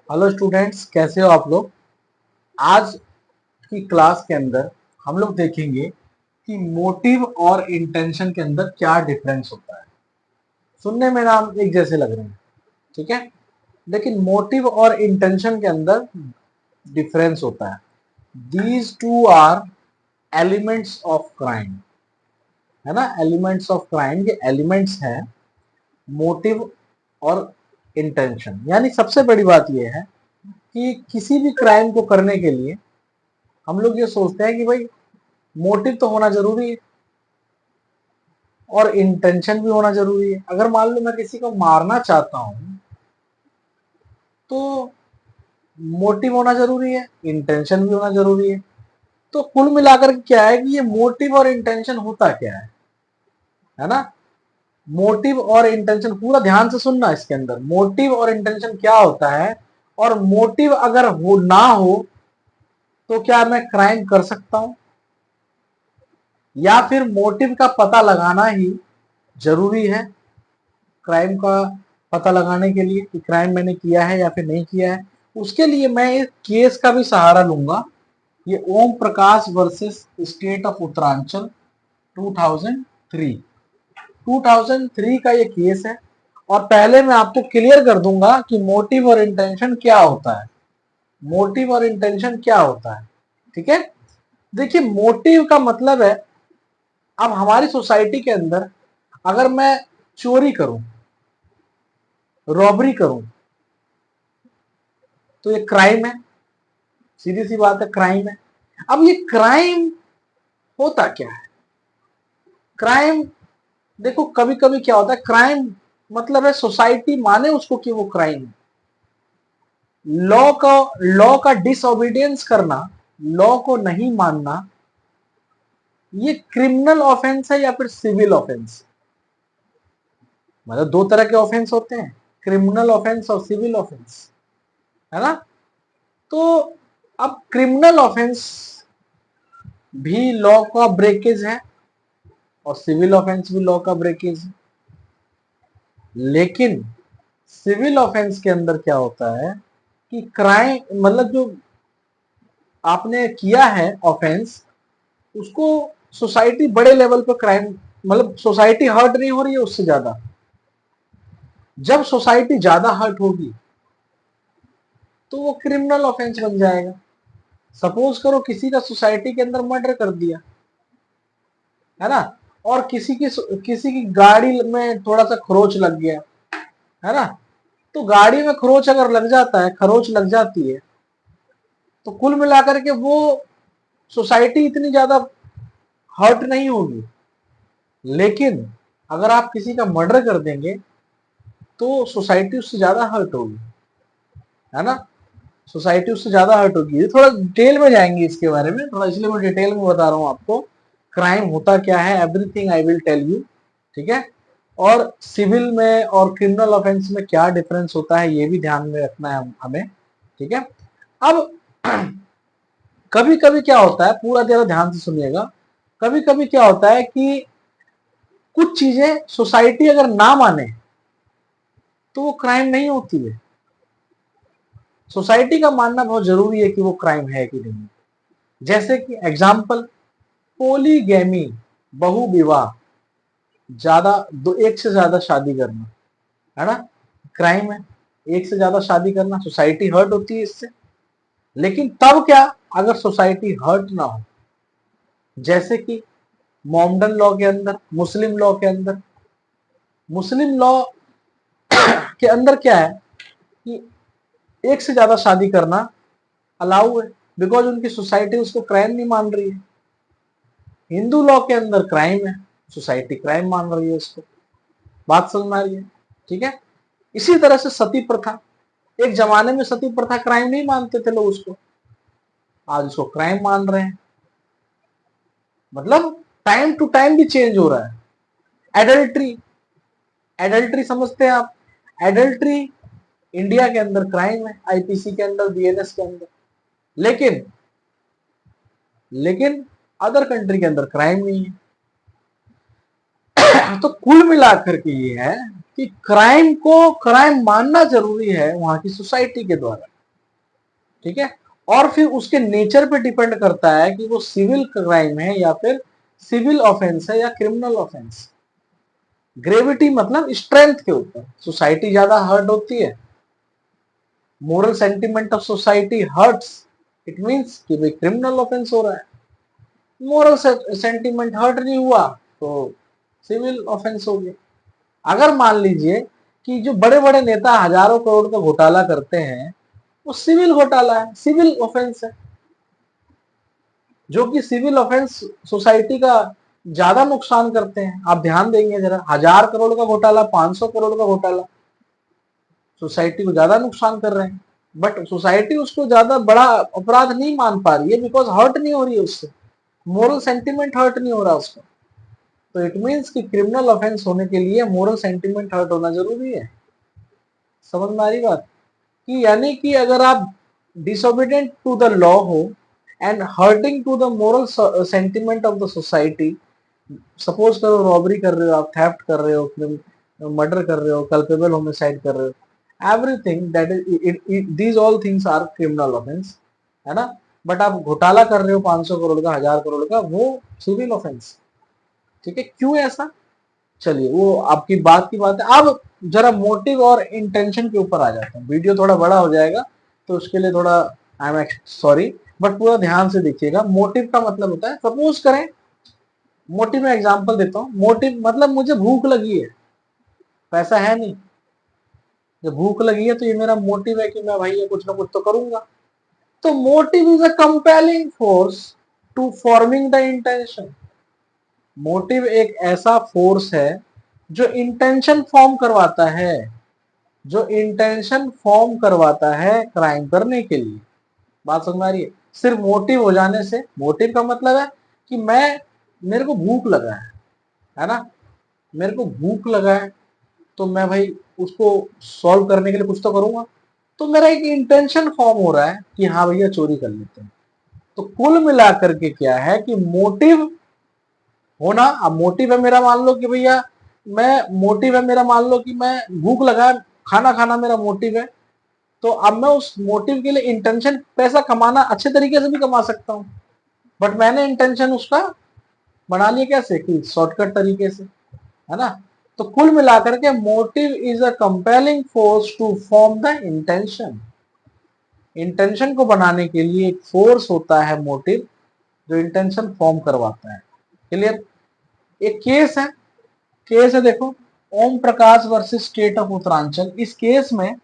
Hello students, कैसे हो आप लोग। आज की क्लास के अंदर हम लोग देखेंगे कि मोटिव और इंटेंशन के अंदर क्या डिफरेंस होता है। सुनने में नाम एक जैसे लग रहे हैं, ठीक है, लेकिन मोटिव और इंटेंशन के अंदर डिफरेंस होता है। These two are elements of crime, है ना। एलिमेंट्स ऑफ क्राइम के एलिमेंट्स हैं मोटिव और इंटेंशन। यानी सबसे बड़ी बात यह है कि किसी भी क्राइम को करने के लिए हम लोग ये सोचते हैं कि भाई मोटिव तो होना जरूरी है और इंटेंशन भी होना जरूरी है। अगर मान लो मैं किसी को मारना चाहता हूं तो मोटिव होना जरूरी है, इंटेंशन भी होना जरूरी है। तो कुल मिलाकर क्या है कि ये मोटिव और इंटेंशन होता क्या है ना। मोटिव और इंटेंशन पूरा ध्यान से सुनना। इसके अंदर मोटिव और इंटेंशन क्या होता है, और मोटिव अगर हो ना हो तो क्या मैं क्राइम कर सकता हूं, या फिर मोटिव का पता लगाना ही जरूरी है क्राइम का पता लगाने के लिए कि क्राइम मैंने किया है या फिर नहीं किया है। उसके लिए मैं एक केस का भी सहारा लूंगा। ये Om Prakash versus state of Uttaranchal 2003 2003 का ये केस है। और पहले मैं आपको क्लियर कर दूंगा कि मोटिव और इंटेंशन क्या होता है। मोटिव और इंटेंशन क्या होता है, ठीक है। देखिए, मोटिव का मतलब है, अब हमारी सोसाइटी के अंदर अगर मैं चोरी करूं, रॉबरी करूं, तो ये क्राइम है। सीधी सी बात है, क्राइम है। अब ये क्राइम होता क्या है। क्राइम, देखो कभी कभी क्या होता है, क्राइम मतलब है सोसाइटी माने उसको कि वो क्राइम है। लॉ का डिसओबीडियंस करना, लॉ को नहीं मानना, ये क्रिमिनल ऑफेंस है या फिर सिविल ऑफेंस। मतलब दो तरह के ऑफेंस होते हैं, क्रिमिनल ऑफेंस और सिविल ऑफेंस, है ना। तो अब क्रिमिनल ऑफेंस भी लॉ का ब्रेकेज है और सिविल ऑफेंस भी लॉ का ब्रेकेज है। लेकिन सिविल ऑफेंस के अंदर क्या होता है कि क्राइम मतलब जो आपने किया है ऑफेंस, उसको सोसाइटी बड़े लेवल पर क्राइम, मतलब सोसाइटी हर्ट नहीं हो रही है उससे ज्यादा। जब सोसाइटी ज्यादा हर्ट होगी तो वो क्रिमिनल ऑफेंस बन जाएगा। सपोज करो किसी का सोसाइटी के अंदर मर्डर कर दिया, है ना, और किसी की गाड़ी में थोड़ा सा खरोच लग गया, है ना। तो गाड़ी में खरोच अगर लग जाता है, खरोच लग जाती है, तो कुल मिलाकर के वो सोसाइटी इतनी ज्यादा हर्ट नहीं होगी। लेकिन अगर आप किसी का मर्डर कर देंगे तो सोसाइटी उससे ज्यादा हर्ट होगी, है ना। सोसाइटी उससे ज्यादा हर्ट होगी। थोड़ा डिटेल में जाएंगे इसके बारे में, थोड़ा इसलिए मैं डिटेल में बता रहा हूं आपको क्राइम होता क्या है। Everything I will tell you, ठीक है। और सिविल में और क्रिमिनल ऑफेंस में क्या डिफरेंस होता है ये भी ध्यान में रखना है हमें, ठीक है। अब कभी कभी क्या होता है, पूरा जरा ध्यान से सुनिएगा। कभी कभी क्या होता है कि कुछ चीजें सोसाइटी अगर ना माने तो वो क्राइम नहीं होती है। सोसाइटी का मानना बहुत जरूरी है कि वो क्राइम है कि नहीं। जैसे कि एग्जाम्पल, पोलीगैमी, बहु विवाह, ज्यादा दो एक से ज्यादा शादी करना, है ना, क्राइम है। एक से ज्यादा शादी करना, सोसाइटी हर्ट होती है इससे। लेकिन तब क्या, अगर सोसाइटी हर्ट ना हो, जैसे कि मोमडन लॉ के अंदर, मुस्लिम लॉ के अंदर, मुस्लिम लॉ के अंदर क्या है कि एक से ज्यादा शादी करना अलाउ है, बिकॉज उनकी सोसाइटी उसको क्राइम नहीं मान रही है। हिंदू लॉ के अंदर क्राइम है, सोसाइटी क्राइम मान रही है उसको। बात समझ में आ रही है, ठीक है। इसी तरह से सती प्रथा, एक जमाने में सती प्रथा क्राइम नहीं मानते थे लोग उसको, आज उसको क्राइम मान रहे हैं। मतलब टाइम टू टाइम भी चेंज हो रहा है। एडल्ट्री, एडल्ट्री समझते हैं आप। एडल्ट्री इंडिया के अंदर क्राइम है, आईपीसी के अंदर, बीएनएस के अंदर। लेकिन लेकिन अदर कंट्री के अंदर क्राइम नहीं है। तो कुल मिलाकर के ये है कि क्राइम को क्राइम मानना जरूरी है वहां की सोसाइटी के द्वारा। ठीक है। और फिर उसके नेचर पे डिपेंड करता है कि वो सिविल क्राइम है या फिर सिविल ऑफेंस है या क्रिमिनल ऑफेंस। ग्रेविटी मतलब स्ट्रेंथ के ऊपर, सोसाइटी ज्यादा हर्ट होती है, moral sentiment of society hurts, it means कि भाई क्रिमिनल ऑफेंस हो रहा है। मोरल सेंटिमेंट हर्ट नहीं हुआ तो सिविल ऑफेंस हो गया। अगर मान लीजिए कि जो बड़े बड़े नेता हजारों करोड़ का घोटाला करते हैं, वो सिविल घोटाला है, सिविल ऑफेंस है। जो कि सिविल ऑफेंस सोसाइटी का ज्यादा नुकसान करते हैं। आप ध्यान देंगे जरा, 1000 करोड़ का घोटाला, 500 करोड़ का घोटाला, सोसाइटी को ज्यादा नुकसान कर रहे हैं, बट सोसाइटी उसको ज्यादा बड़ा अपराध नहीं मान पा रही है, बिकॉज हर्ट नहीं हो रही है उससे, मोरल सेंटिमेंट हर्ट नहीं हो रहा उसका। तो इट मीन्स कि क्रिमिनल ऑफेंस होने के लिए मोरल सेंटिमेंट हर्ट होना जरूरी है। समझ में आ रही बात? कि यानी कि अगर आप डिसोबीडियंट टू द लॉ हो and hurting to the moral sentiment of the society, suppose करो रॉबरी कर रहे हो, आप थेफ्ट कर रहे हो, मर्डर कर रहे हो, कल्पेबल होमिसाइड कर रहे हो, everything that is these all things are criminal offence, है ना। बट आप घोटाला कर रहे हो 500 करोड़ का, 1000 करोड़ का, वो सिविल ऑफेंस। ठीक है, क्यों ऐसा? चलिए वो आपकी बात की बात है। अब जरा मोटिव और इंटेंशन के ऊपर आ जाते हैं। वीडियो थोड़ा बड़ा हो जाएगा तो उसके लिए थोड़ा आई एम सॉरी, बट पूरा ध्यान से देखिएगा। मोटिव का मतलब होता है, सपोज करें, मोटिव में एग्जांपल देता हूं। मोटिव मतलब मुझे भूख लगी है, पैसा है नहीं, जब भूख लगी है तो ये मेरा मोटिव है कि मैं भाई ये कुछ ना कुछ तो करूंगा। तो motive is a compelling force to forming the intention. Motive एक ऐसा फोर्स है जो इंटेंशन फॉर्म करवाता है, जो इंटेंशन फॉर्म करवाता है क्राइम करने के लिए। बात समझ में आ रही है? सिर्फ मोटिव हो जाने से, मोटिव का मतलब है कि मेरे को भूख लगा है ना, मेरे को भूख लगा है तो मैं भाई उसको सॉल्व करने के लिए कुछ तो करूंगा। तो मेरा एक इंटेंशन फॉर्म हो रहा है कि हाँ भैया चोरी कर लेते हैं। तो कुल मिलाकर के क्या है कि मोटिव होना, अब मोटिव है मेरा, मान लो कि भैया मैं, मोटिव है मेरा, मान लो कि मैं भूख लगा, खाना खाना मेरा मोटिव है, तो अब मैं उस मोटिव के लिए इंटेंशन, पैसा कमाना अच्छे तरीके से भी कमा सकता हूँ, बट मैंने इंटेंशन उसका बना लिया कैसे, कि शॉर्टकट तरीके से, है ना। तो कुल मिलाकर के motive is a compelling force to form the intention. Intention को बनाने के लिए एक फोर्स होता है मोटिव, जो इंटेंशन फॉर्म करवाता है। क्लियर? एक केस है देखो, Om Prakash versus state of Uttaranchal. इस केस में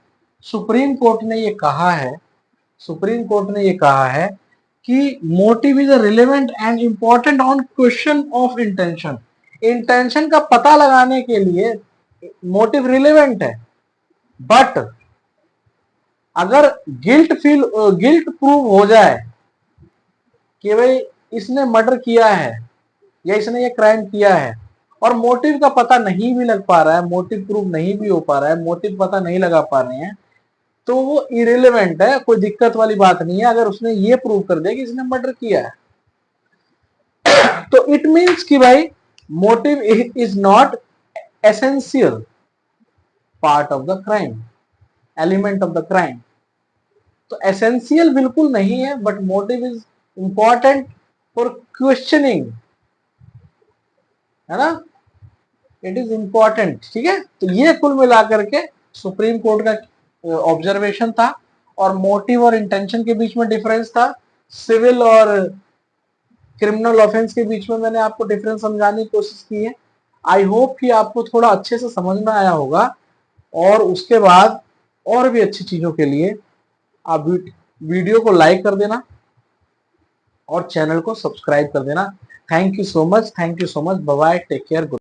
सुप्रीम कोर्ट ने ये कहा है, सुप्रीम कोर्ट ने ये कहा है कि motive is a relevant and important on question of intention. Intention का पता लगाने के लिए मोटिव रिलेवेंट है, बट अगर गिल्ट प्रूव हो जाए कि भाई इसने मर्डर किया है या इसने ये क्राइम किया है, और मोटिव का पता नहीं भी लग पा रहा है, मोटिव प्रूव नहीं भी हो पा रहा है, मोटिव पता नहीं लगा पा रहे हैं, तो वो इरेलीवेंट है, कोई दिक्कत वाली बात नहीं है अगर उसने ये प्रूव कर दिया कि इसने मर्डर किया है। तो इट मीन्स कि भाई motive is not essential part of the crime, element of the crime. तो एसेंशियल बिल्कुल नहीं है, but motive is important for questioning, है ना, इट इज इंपॉर्टेंट। ठीक है, तो ये कुल मिलाकर के सुप्रीम कोर्ट का ऑब्जर्वेशन था, और मोटिव और इंटेंशन के बीच में डिफरेंस था, सिविल और क्रिमिनल ऑफेंस के बीच में मैंने आपको डिफरेंस समझाने की कोशिश की है। आई होप कि आपको थोड़ा अच्छे से समझ में आया होगा, और उसके बाद और भी अच्छी चीजों के लिए आप वीडियो को लाइक कर देना और चैनल को सब्सक्राइब कर देना। Thank you so much, thank you so much, bye bye, take care, good.